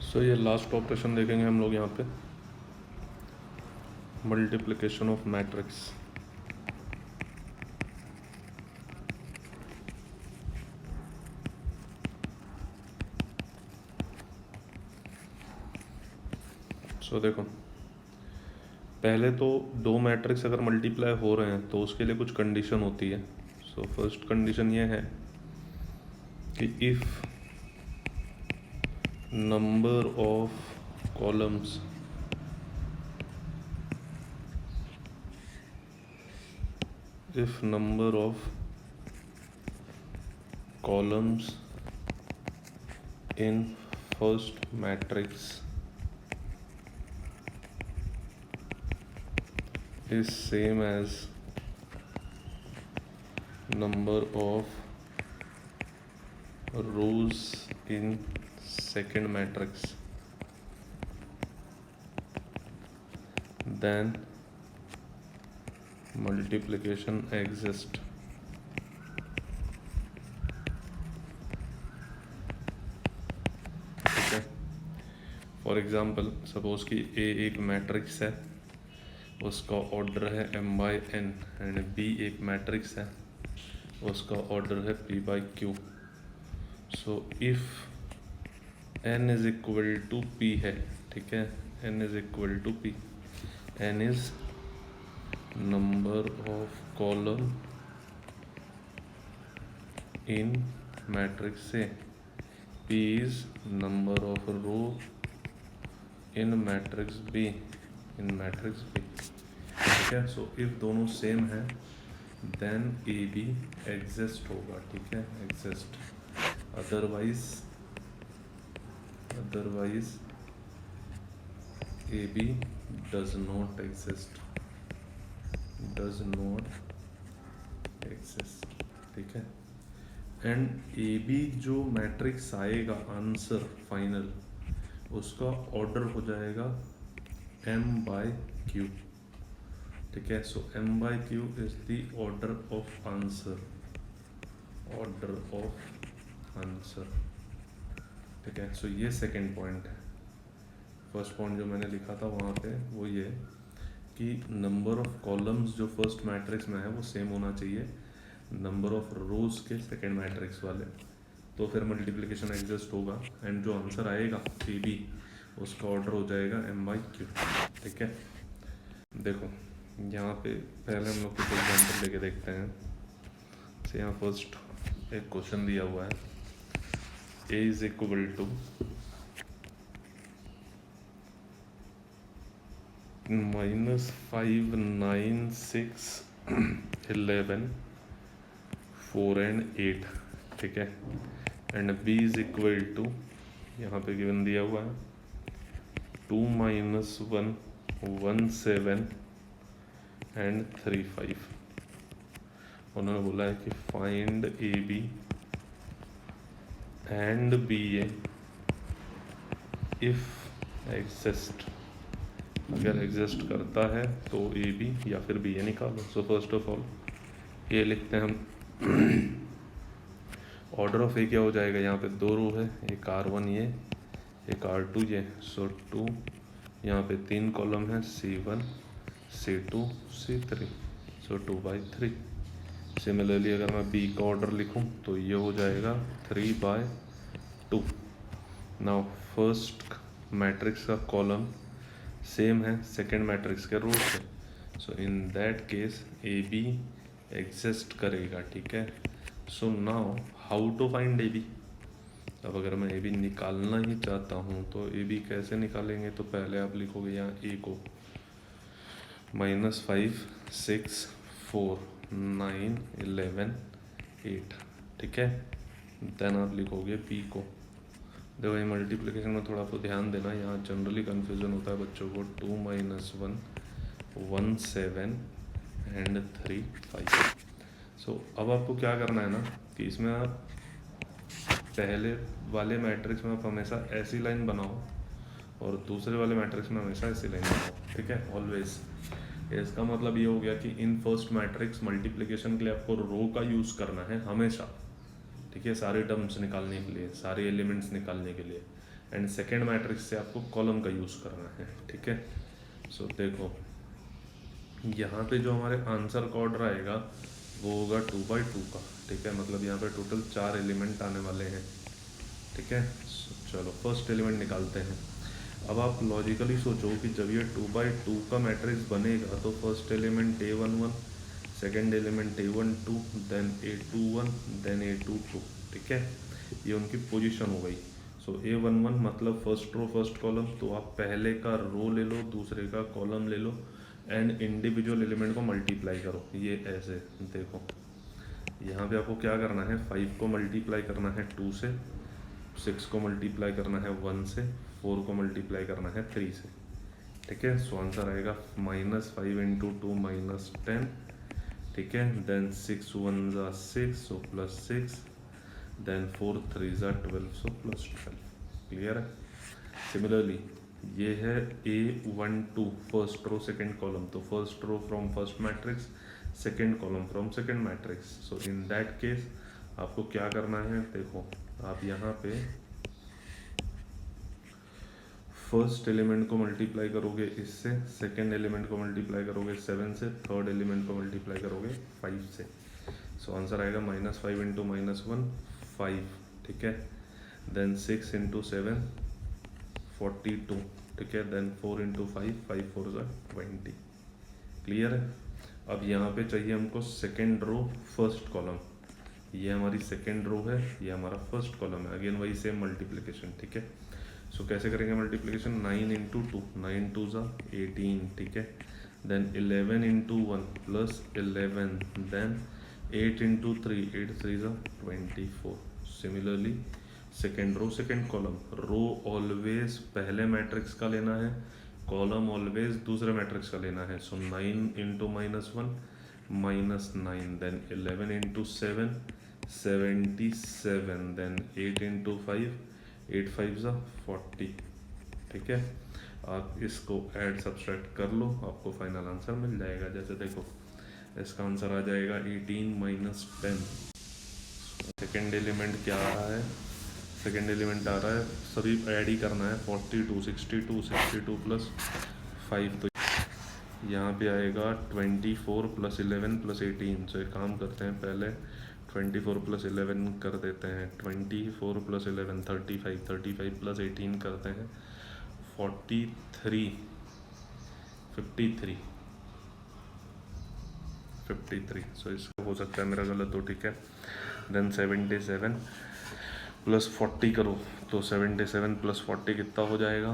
सो ये लास्ट ऑपरेशन देखेंगे हम लोग यहाँ पे, मल्टीप्लिकेशन ऑफ मैट्रिक्स। सो देखो, पहले तो दो मैट्रिक्स अगर मल्टीप्लाई हो रहे हैं तो उसके लिए कुछ कंडीशन होती है। सो फर्स्ट कंडीशन ये है कि if number of columns if number of columns in first matrix is same as number of rows in second matrix, then multiplication exists। ठीक है, फॉर एग्जाम्पल सपोज कि ए एक मैट्रिक्स है, उसका ऑर्डर है m/n, एंड बी एक matrix है, उसका ऑर्डर है p/q। So if n is equal to p है, ठीक है, n is equal to p, n is number of column in matrix A, P is number of row in matrix B, in matrix B, ठीक है। So if दोनों same है then A B exist होगा, ठीक है, exist, otherwise A B does not exist, ठीक है। And A B जो मैट्रिक्स आएगा आंसर फाइनल, उसका ऑर्डर हो जाएगा m/q, ठीक है। So m/q is the order of answer, ठीक है। सो ये सेकेंड पॉइंट है। फर्स्ट पॉइंट जो मैंने लिखा था वहाँ पे वो ये कि नंबर ऑफ कॉलम्स जो फर्स्ट मैट्रिक्स में है वो सेम होना चाहिए नंबर ऑफ रोज के सेकेंड मैट्रिक्स वाले, तो फिर मल्टीप्लिकेशन एग्जिस्ट होगा एंड जो आंसर आएगा ए बी उसका ऑर्डर हो जाएगा M/Q। ठीक है, देखो यहाँ पे पहले हम लोग कुछ एग्जाम्पल लेके देखते हैं। तो यहाँ फर्स्ट एक क्वेश्चन दिया हुआ है, A is equal to -5, 9, 6, 11, 4 and 8। ठीक है, and B is equal to यहाँ पे गिवन दिया हुआ है 2, -1, 1, 7 एंड 3, 5। उन्होंने बोला है कि find AB and BA if exist. अगर एग्जिस्ट करता है तो AB या फिर BA निकालो। सो फर्स्ट ऑफ ऑल ये लिखते हैं हम। ऑर्डर ऑफ ए क्या हो जाएगा, यहाँ पे 2 रो है, एक R1 ये, एक R2 ये। सो 2 यहाँ पे 3 कॉलम है, C1, C2, C3। सो 2/3। सिमिलरली अगर मैं B का ऑर्डर लिखूँ तो ये हो जाएगा 3/2। नाउ फर्स्ट मैट्रिक्स का कॉलम सेम है सेकेंड मैट्रिक्स के रो से, so in that case AB exist करेगा। ठीक है, so now how to find AB। अब अगर मैं AB निकालना ही चाहता हूँ तो AB कैसे निकालेंगे, तो पहले आप लिखोगे यहाँ A को -5, 6, 4, 9, 11, 8। ठीक है, देन आप लिखोगे B को। देखो ये मल्टीप्लिकेशन में थोड़ा आपको ध्यान देना, यहाँ जनरली कन्फ्यूज़न होता है बच्चों को। 2, -1, 1, 7 एंड 3, 5। सो अब आपको क्या करना है ना कि इसमें आप पहले वाले मैट्रिक्स में आप हमेशा ऐसी लाइन बनाओ और दूसरे वाले मैट्रिक्स में हमेशा ऐसी लाइन बनाओ। ठीक है, ऑलवेज। इसका मतलब ये हो गया कि इन फर्स्ट मैट्रिक्स मल्टीप्लिकेशन के लिए आपको रो का यूज़ करना है हमेशा। ठीक है, सारे टर्म्स निकालने के लिए, सारे एलिमेंट्स निकालने के लिए। एंड सेकेंड मैट्रिक्स से आपको कॉलम का यूज़ करना है। ठीक है, सो देखो यहाँ पे जो हमारे आंसर का ऑर्डर आएगा वो होगा 2/2 का। ठीक है, मतलब यहाँ पे टोटल 4 एलिमेंट आने वाले हैं। ठीक है, चलो फर्स्ट एलिमेंट निकालते हैं। अब आप लॉजिकली सोचो कि जब ये 2/2 का मैट्रिक्स बनेगा तो first element A11, second element A12, then A21, then A22। ठीक है, ये उनकी पोजीशन हो गई। सो A11 मतलब फर्स्ट रो फर्स्ट कॉलम, तो आप पहले का रो ले लो, दूसरे का कॉलम ले लो एंड इंडिविजुअल एलिमेंट को मल्टीप्लाई करो। ये ऐसे देखो, यहाँ पे आपको क्या करना है, 5 को मल्टीप्लाई करना है 2 से, 6 को मल्टीप्लाई करना है 1 से, 4 को मल्टीप्लाई करना है 3 से। ठीक है, सो आंसर आएगा -5 × 2 -10। ठीक है, देन 6 1 ज़ा 6, सो +6, देन 4 3 ज़ा 12, सो +12। क्लियर है। सिमिलरली ये है A12 first row second column, तो first row from first matrix, second column from second matrix. So in that case आपको क्या करना है, देखो आप यहाँ पे फर्स्ट एलिमेंट को मल्टीप्लाई करोगे इससे, सेकेंड एलिमेंट को मल्टीप्लाई करोगे 7 से, थर्ड एलिमेंट को मल्टीप्लाई करोगे 5 से। सो आंसर आएगा -5 × -1 5। ठीक है, देन 6 × 7 42। ठीक है, देन 4 × 5 5 4 ज़ा 20। क्लियर है। अब यहाँ पे चाहिए हमको सेकेंड रो फर्स्ट कॉलम, ये हमारी सेकेंड रो है, ये हमारा फर्स्ट कॉलम है। अगेन वही सेम मल्टीप्लिकेशन। ठीक है, सो कैसे करेंगे मल्टीप्लिकेशन, 9 × 2, 9 2 ज़ा 18। ठीक है, देन 11 × 1 +11, देन 8 × 3, 8 3 ज़ा 24। Similarly second row second column, row always पहले मैट्रिक्स का लेना है, कॉलम ऑलवेज दूसरे मैट्रिक्स का लेना है। सो 9 × -1 -9, देन 11 × 7 77, देन 8 × 5 8 5 ज़ा 40। ठीक है, आप इसको ऐड सब्सट्रैक्ट कर लो, आपको फाइनल आंसर मिल जाएगा। जैसे देखो इसका आंसर आ जाएगा 18 - 10। सेकेंड एलिमेंट क्या आ रहा है, सेकेंड एलिमेंट आ रहा है, सभी ऐड ही करना है, 42 62 62 प्लस 5, तो यहाँ पे आएगा 24 प्लस 11 प्लस 18। तो एक काम करते हैं, पहले 24 प्लस 11 कर देते हैं, 24 प्लस 11 35, 35 प्लस 18 करते हैं 43 53 53। सो इसका हो सकता है मेरा गलत हो, ठीक है। देन 77 प्लस 40 करो तो 77 प्लस 40 कितना हो जाएगा,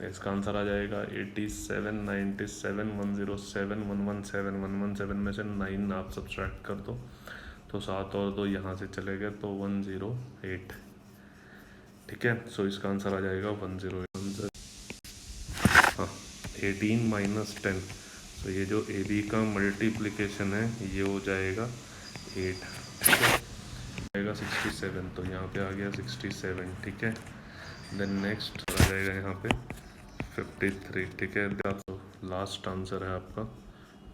इसका आंसर आ जाएगा 87 97 107 117 117 में से 9 आप सब्सट्रैक्ट कर दो तो 7 और 2 यहाँ से चले गए तो 108, ठीक है। सो इसका आंसर आ जाएगा 108। हाँ, 18 माइनस 10, तो ये जो ए बी का मल्टीप्लिकेशन है ये हो जाएगा 8, ठीक है, आएगा 67, तो यहाँ पे आ गया 67, ठीक है। देन नेक्स्ट आ जाएगा यहाँ पे 53, ठीक है। तो लास्ट आंसर है आपका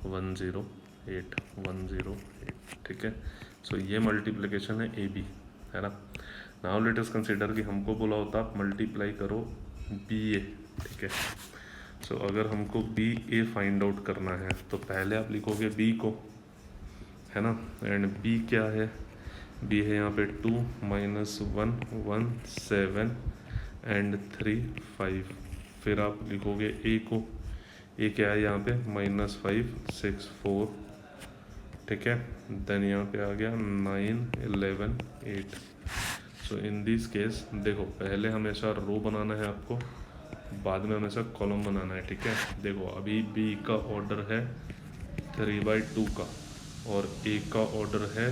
108 108, ठीक है। सो ये मल्टीप्लिकेशन है ए बी, है ना। नाउ लेट अस कंसीडर कि हमको बोला होता आप मल्टीप्लाई करो बी ए, ठीक है। सो अगर हमको बी ए फाइंड आउट करना है तो पहले आप लिखोगे बी को, है ना, एंड बी क्या है, बी है यहाँ पे 2 माइनस 1 1 7 एंड 3 5। फिर आप लिखोगे ए को, ए क्या है यहाँ पे -5 6 4, ठीक है। देन यहाँ पे आ गया 9 11 8। सो इन दिस केस देखो, पहले हमेशा रो बनाना है आपको, बाद में हमेशा कॉलम बनाना है, ठीक है। देखो अभी बी का ऑर्डर है 3/2 का और ए का ऑर्डर है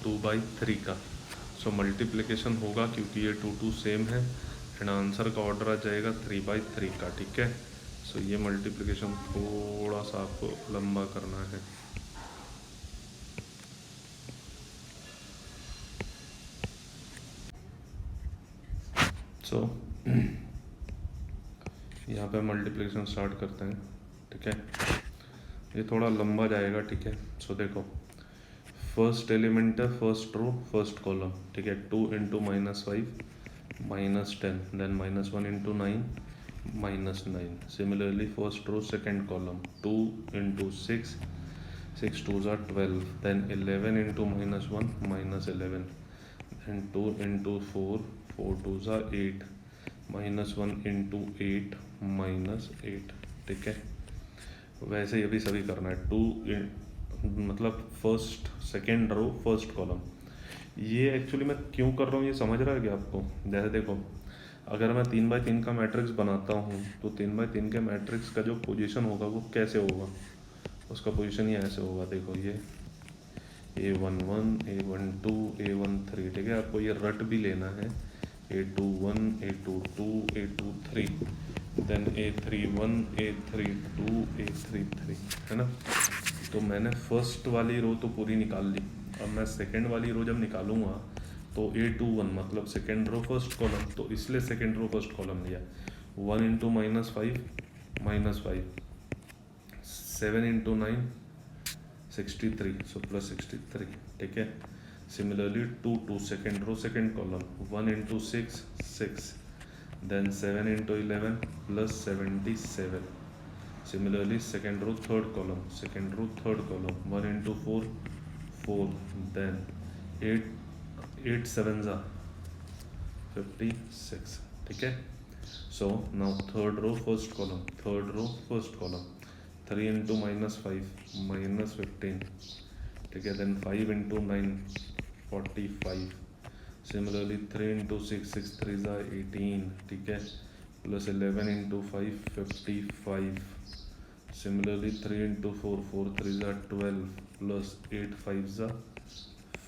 2/3 का। सो मल्टीप्लिकेशन होगा क्योंकि ये 2 सेम है एंड आंसर का ऑर्डर आ जाएगा 3/3 का, ठीक है। सो ये मल्टीप्लिकेशन थोड़ा सा आपको लंबा करना है। सो यहाँ पे मल्टीप्लिकेशन स्टार्ट करते हैं, ठीक है। ये थोड़ा लंबा जाएगा, ठीक है। सो देखो फर्स्ट एलिमेंट है फर्स्ट रो फर्स्ट कॉलम, ठीक है। 2 into -5 -10, then -1 into 9 -9। Similarly first row second column 2 into 6 6 2 ज़ा 12, देन 11 इंटू -1 -11, देन 2 इंटू 4 4 2 ज़ा 8, -1 इंटू 8 -8, ठीक है। वैसे ये भी सभी करना है, 2 मतलब first second row first column. ये एक्चुअली मैं क्यों कर रहा हूँ ये समझ रहा है क्या आपको। जैसे देखो अगर मैं 3/3 का मैट्रिक्स बनाता हूँ तो 3/3 के मैट्रिक्स का जो पोजीशन होगा वो कैसे होगा, उसका पोजीशन ये ऐसे होगा। देखो ये A11 A12 A13, ठीक है। आपको ये रट भी लेना है, A21 A22 A23, then A31 A32 A33, है ना। तो मैंने फर्स्ट वाली रो तो पूरी निकाल ली, अब मैं सेकंड वाली रो जब निकालूंगा तो A21 मतलब सेकंड रो फर्स्ट कॉलम, तो इसलिए सेकंड रो फर्स्ट कॉलम लिया। 1 इंटू -5 -5, 7 इंटू 9 63, सो प्लस 63, ठीक है। Similarly 2 2 second row second column 1 into 6 6, then 7 into 11 plus 77। Similarly second row third column second row third column 1 into 4 4, then 8 7 ज़ा 56, ठीक है। So now third row first column 3 into -5 -15, ठीक है। Then 5 into 9 45, similarly 3 into 6 6 3 ज़ा 18, ठीक है, plus 11 into 5 55, similarly 3 into 4 4 3 ज़ा 12, plus 8 5 ज़ा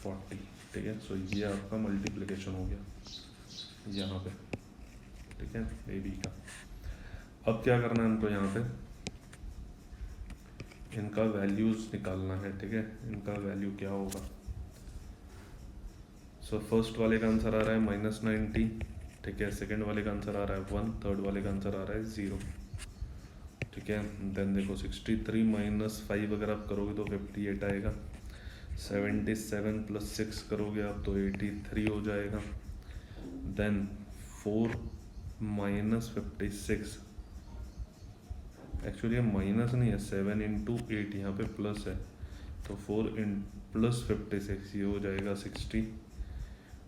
40, ठीक है। सो ये आपका मल्टीप्लिकेशन हो गया यहाँ पे, ठीक है, ए बी का। अब क्या करना है हमको, यहाँ पे इनका वैल्यूज़ निकालना है, ठीक है। इनका वैल्यू क्या होगा। सो फर्स्ट वाले का आंसर आ रहा है -90, ठीक है। सेकंड वाले का आंसर आ रहा है 1, थर्ड वाले का आंसर आ रहा है 0, ठीक है। देन देखो 63 -5 अगर आप करोगे तो 58 आएगा, 77 प्लस 6 करोगे आप तो 83 हो जाएगा। देन 4 माइनस 56, एक्चुअली माइनस नहीं है, 7 इंटू 8 यहाँ पे प्लस है, तो 4 इन प्लस 56 ये हो जाएगा 60,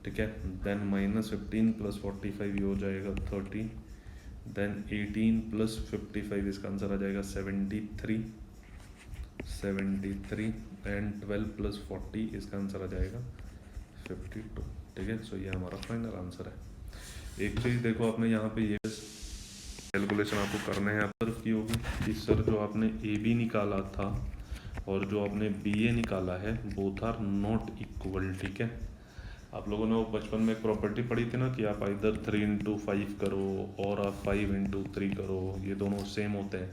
ठीक है। देन माइनस 15 प्लस 45 ये हो जाएगा 30, देन 18 प्लस 55 इसका आंसर आ जाएगा 73 एंड 12 प्लस 40 इसका आंसर आ जाएगा 52, ठीक है। सो ये हमारा फाइनल आंसर है। एक चीज़ देखो, आपने यहाँ पे ये कैलकुलेशन आपको करना है, ऑब्जर्व की होगी कि सर जो आपने ए बी निकाला था और जो आपने बी ए निकाला है बोथ आर नॉट इक्वल, ठीक है। आप लोगों ने वो बचपन में एक प्रॉपर्टी पढ़ी थी ना कि आप इधर 3 इंटू 5 करो और आप 5 इंटू 3 करो, ये दोनों सेम होते हैं।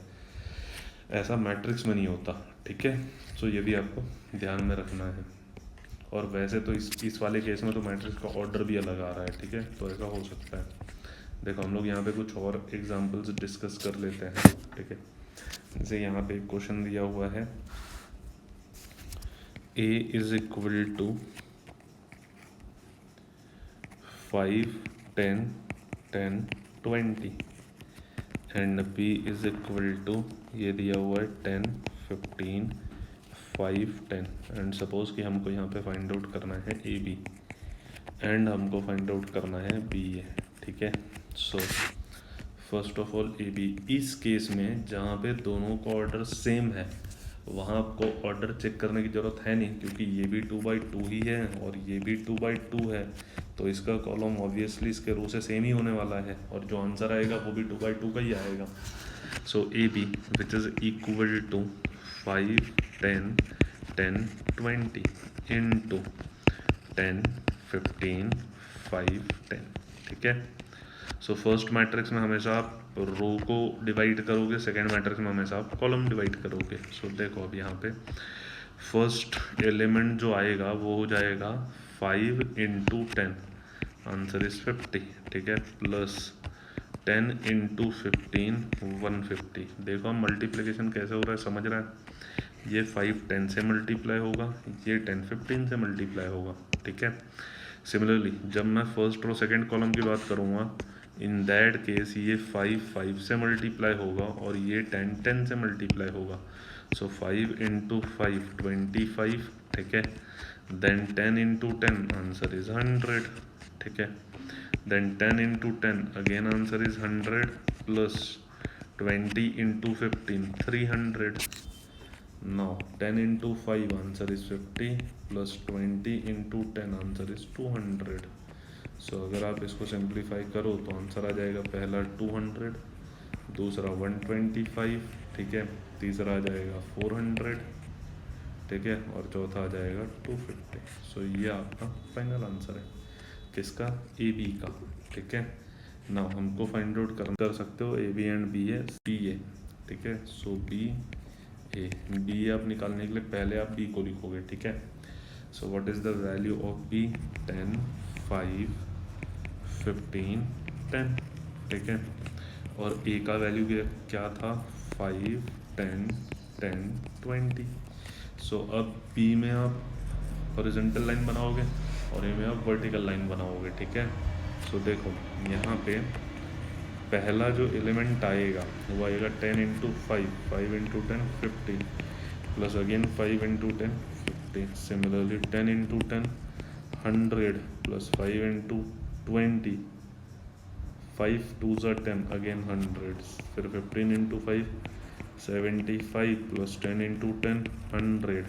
ऐसा मैट्रिक्स में नहीं होता, ठीक है। सो ये भी आपको ध्यान में रखना है। और वैसे तो इस वाले केस में तो मैट्रिक्स का ऑर्डर भी अलग आ रहा है, ठीक है, तो ऐसा हो सकता है। देखो हम लोग यहाँ पे कुछ और एग्जांपल्स डिस्कस कर लेते हैं, ठीक है। जैसे यहाँ पे एक क्वेश्चन दिया हुआ है, a is equal to 5 10 10 20 and b is equal to, ये दिया हुआ है 10 15 5 10 एंड सपोज कि हमको यहाँ पे फाइंड आउट करना है ए बी एंड हमको फाइंड आउट करना है बी ए, ठीक है। So first of all A B, इस केस में जहाँ पे दोनों का ऑर्डर सेम है वहाँ आपको ऑर्डर चेक करने की ज़रूरत है नहीं, क्योंकि ये भी 2/2 ही है और ये भी 2/2 है, तो इसका कॉलम ऑब्वियसली इसके रो से सेम ही होने वाला है और जो आंसर आएगा वो भी 2/2 का ही आएगा। So A B which is equal to 5 10 10 20 into 10 15 5 10, ठीक है। सो फर्स्ट मैट्रिक्स में हमेशा आप रो को डिवाइड करोगे, सेकेंड मैट्रिक्स में हमेशा आप कॉलम डिवाइड करोगे। सो देखो अब यहाँ पे फर्स्ट एलिमेंट जो आएगा वो हो जाएगा 5 इंटू 10, आंसर इज 50, ठीक है, प्लस 10 इंटू 15 150। देखो हम मल्टीप्लिकेशन कैसे हो रहा है, समझ रहा है। ये 5 10 से मल्टीप्लाई होगा, ये 10 15 से मल्टीप्लाई होगा, ठीक है। सिमिलरली जब मैं फर्स्ट रो सेकेंड कॉलम की बात करूँगा, इन दैट केस ये 5 5 से मल्टीप्लाई होगा और ये 10 10 से मल्टीप्लाई होगा। सो 5 इंटू 5 25, ठीक है। देन 10 इंटू 10 आंसर इज 100, ठीक है। Then 10 into 10 again answer is 100 plus 20 into 15 300। Now 10 into 5 answer is 50 plus 20 into 10 answer is 200। सो अगर आप इसको सिंप्लीफाई करो तो आंसर आ जाएगा पहला 200, दूसरा 125, ठीक है, तीसरा आ जाएगा 400, ठीक है, और चौथा आ जाएगा 250। सो ये आपका फाइनल आंसर है किसका, ए बी का, ठीक है। ना हमको फाइंड आउट कर सकते हो A B and B A, B A, ठीक है। सो बी ए, बी आप निकालने के लिए पहले आप बी को लिखोगे, ठीक है। So what is the value of B, 10 5 15 10, ठीक है। और ए का वैल्यू क्या था, 5 10 10 20। सो अब बी में आप हॉरिजॉन्टल लाइन बनाओगे और ए में आप वर्टिकल लाइन बनाओगे, ठीक है। सो देखो यहाँ पे पहला जो एलिमेंट आएगा वो आएगा 10 into 5 5 into 10 50 plus again 5 into 10 50। Similarly 10 into 10 100 plus 5 into 20 5 2 10 again 100, फिर 15 into 5 75 plus 10 into 10 100,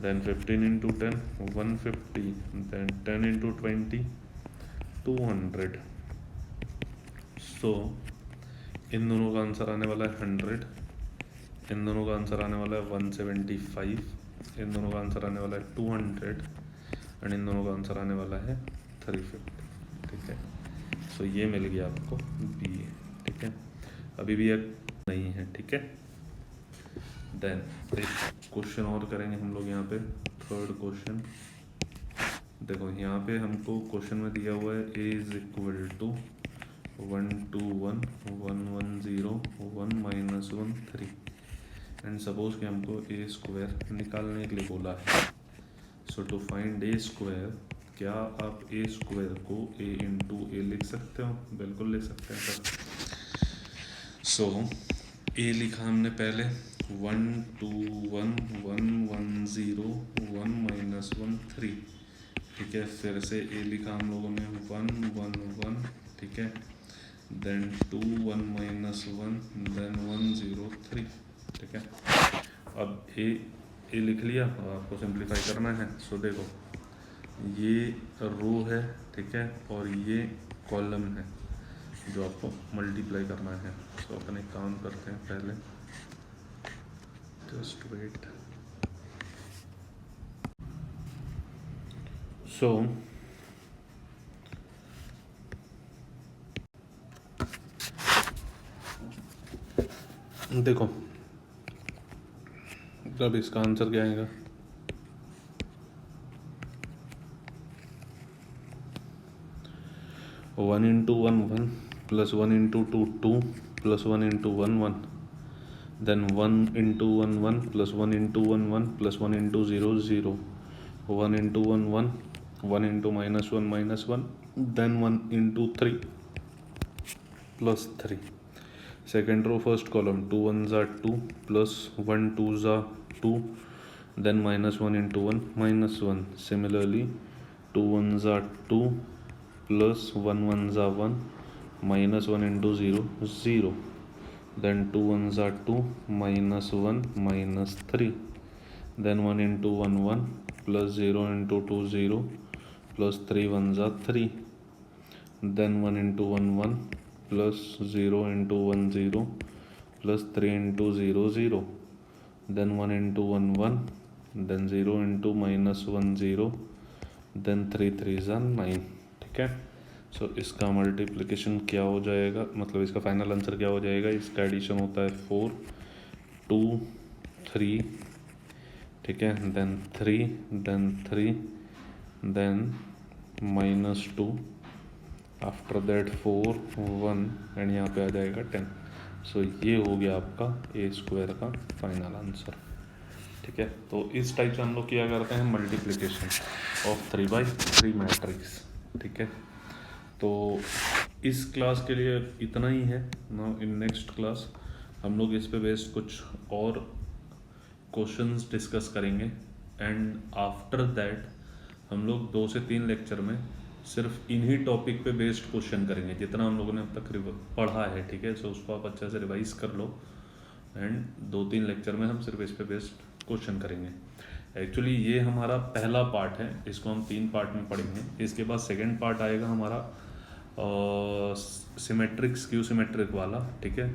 then 15 into 10 150, then 10 into 20 200। So इन दोनों का आंसर आने वाला है 100, इन दोनों का आंसर आने वाला है 175, इन दोनों का आंसर आने वाला है 200 एंड इन दोनों का आंसर आने वाला है 350, ठीक है। सो ये मिल गया आपको बी ए, ठीक है। अभी भी एक नहीं है, ठीक है। देन एक क्वेश्चन और करेंगे हम लोग यहाँ पे, थर्ड क्वेश्चन। देखो यहाँ पे हमको क्वेश्चन में दिया हुआ है A is equal to 1 2 1 1 1 0 1 minus 1 3 and suppose कि हमको ए स्क्वायर निकालने के लिए बोला है। So to find A square, क्या आप ए स्क्वायर को ए इंटू ए लिख सकते हो? बिल्कुल लिख सकते हैं सर। सो ए लिखा हमने पहले 1 2 1 1 1 0 1 -1 3, ठीक है। फिर से ए लिखा हम लोगों ने 1 1 1, ठीक है। देन 2 1 -1 देन 1 0 3, ठीक है। अब ए लिख लिया, आपको सिंप्लीफाई करना है। सो देखो ये रो है, ठीक है, और ये कॉलम है जो आपको मल्टीप्लाई करना है। सो अपन एक काम करते हैं पहले, जस्ट वेट। सो देखो अब इसका आंसर क्या आएगा? 1 × 1 1 + 1 × 2 2 + 1 × 1 1, then 1 × 1 1 + 1 × 1 1 + 1 × 0 0, 1 × 1 1, 1 × -1 -1, then 1 × 3 + 3. Second row first column 2 1s are 2 plus 1 2s are 2, then -1 × 1 -1. Similarly 2 1s are 2 plus 1 1s are 1, -1 × 0 0, then 2 1s are 2 -1 -3, then 1 × 1 1 plus 0 × 2 0 plus 3 1s are 3, then 1 × 1 1 plus 0 × 1 0 plus 3 × 0 0, then 1 × 1 1, then 0 × -1 0, then 3 3s are 9, ठीक है। सो इसका multiplication क्या हो जाएगा, मतलब इसका final answer क्या हो जाएगा? इसका एडिशन होता है 4 2 3, ठीक है, then 3 then 3 then -2, after that 4 1 and यहाँ पे आ जाएगा 10। सो ये हो गया आपका ए स्क्वायर का फाइनल आंसर, ठीक है। तो इस टाइप से हम लोग किया करते हैं मल्टीप्लिकेशन ऑफ 3/3 मैट्रिक्स, ठीक है। तो इस क्लास के लिए इतना ही है। नाउ इन नेक्स्ट क्लास हम लोग इस पे बेस्ड कुछ और क्वेश्चंस डिस्कस करेंगे, एंड आफ्टर दैट हम लोग 2 से 3 लेक्चर में सिर्फ इन्हीं टॉपिक पे बेस्ड क्वेश्चन करेंगे, जितना हम लोगों ने अब तक पढ़ा है, ठीक है। सो उसको आप अच्छे से रिवाइज कर लो, एंड 2-3 लेक्चर में हम सिर्फ इस पे बेस्ड क्वेश्चन करेंगे। एक्चुअली ये हमारा पहला पार्ट है, इसको हम 3 पार्ट में पढ़ेंगे। इसके बाद सेकेंड पार्ट आएगा हमारा सिमेट्रिक स्क्यू सिमेट्रिक वाला, ठीक है।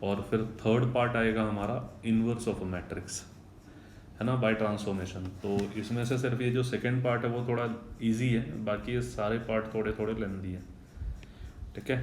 और फिर थर्ड पार्ट आएगा हमारा इन्वर्स ऑफ अ मैट्रिक्स, है ना, बाय ट्रांसफॉर्मेशन। तो इसमें से सिर्फ ये जो सेकेंड पार्ट है वो थोड़ा इजी है, बाकी ये सारे पार्ट थोड़े थोड़े लेंदी है, ठीक है।